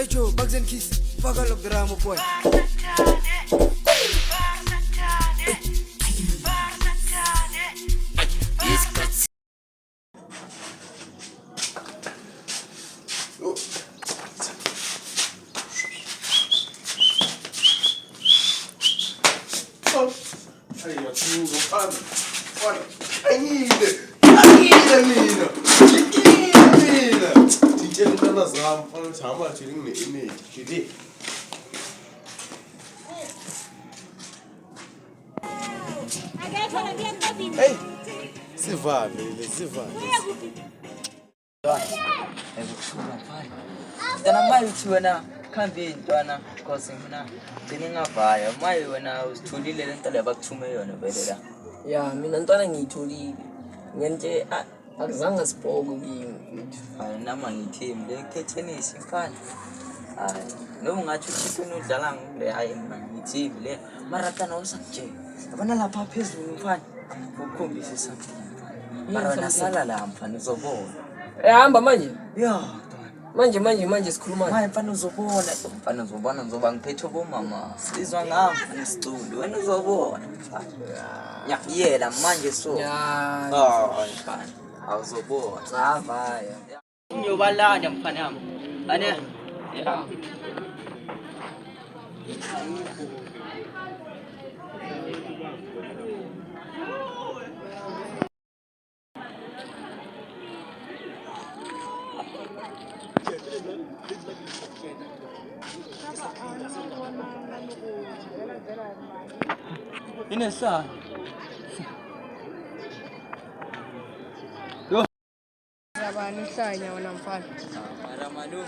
Joe, Bugs and Kiss, fuck all of drama boy. Hey, sivame. Tana mai uchiwena kambi ntwana because mina ngingavaya mai wena usithulile lento lebakuthume yona vele ya mina ntwana ngiyitholile ngente akuzange sibhoko kimi hayi nama ngithini le tennis mfana hayi noma ngathi uchicken udlala ngile hayi mina ngithini le maratana usakuje abana lapha phezulu mfana ukukhombisa isakhe mara nasala la mfana uzobona hamba manje ya manje sikhuluma manje mfana uzobona ngizoba ngiphethe bomama sizwa ngami ngisiculu wena uzobona mfana yela manje so mfana awuzobona savaya ngiyobalanda mfana yami ane ya Inesa. Yo. Yabani hlanya wena mfana. Mara malu.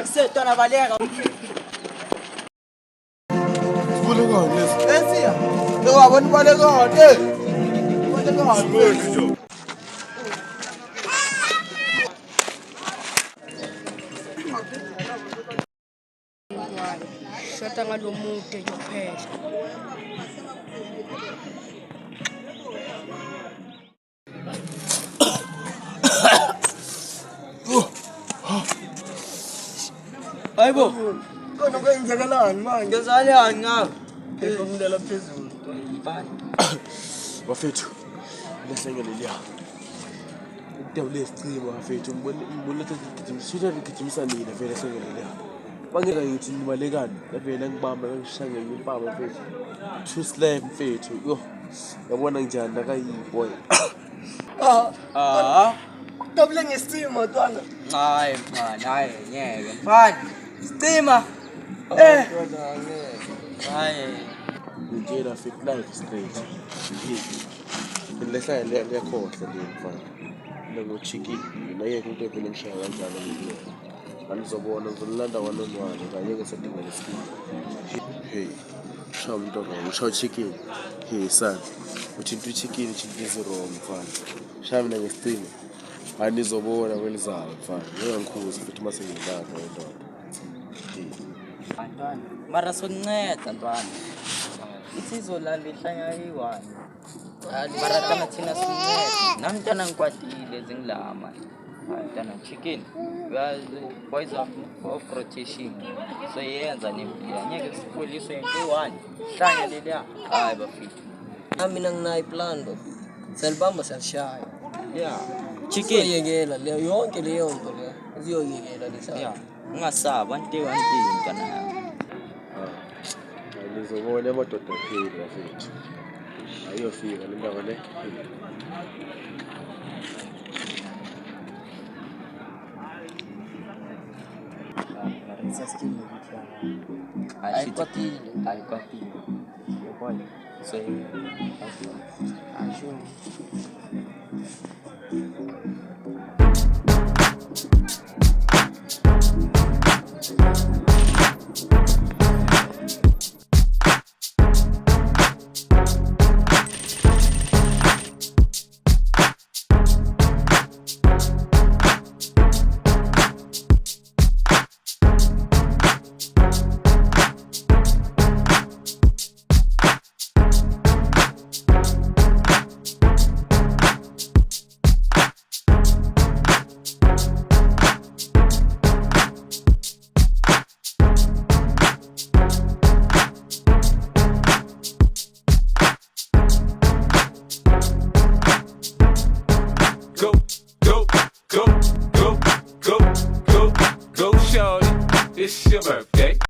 Setona baleka. Baleka lesi. Esiya. Yabona baleka Baleka. Shota ngalomude kuphela. Hayibo. kona kwenzakalani manje Ngezalani ngawe? ngizomlela phezulu Mfana. Bafethu. Lesengeleliya. Into lesicima bafethu ngibona gijimisanile vele lesengeleliya. Bangeka ngithi nibalekani vele ngibamba ngishange impama mfethu. Two slam mfethu. Yo. Yabona njani nakayiboy. kabule ngesimo ntwana Hayi mfana, hayi ngeke mfana. Sicima. Hayi. Ngitshela fit life straight. Ngilehla liyakhohle le mfana. Nangochicken nayeke into evele ngishaya kanjalo ngiyo. Anizobona ngizolanda wanonwane kanye ngesedinga lesibili. Hey. Shaw mntwana ngishaw chicken. Hey son. Uthinta chicken uthinta wrong mfana. Shaya mina ngesicimo. Anizobona kwelizayo mfana. Ngiyangikhuza futhi mase ngidlala ndoda. Ntwana. Mara sonceda ntwana. Isizwe la lihlanya yi1. Mara tana thina sinceda. Nami ntwana ngikwatile zingilama. Ntwana chicken. Boys of rotation. So yenza nempilo. Ngeke sikweliswe nge1. Hlanya leliya. Hayi bafithu. mina nginayo plan bafethu salibamba salishaya Yeah. chicken yekela leyo yonke leyo nto le ziyoyekela lesha Yeah. Ungasaba ntwana yami. Nizobona amadoda pheli bafethu. Ayofika le ndawo le. Aikwatile. Yabona. So asho Go, go, go, go, go, go, go, shorty. It's your birthday.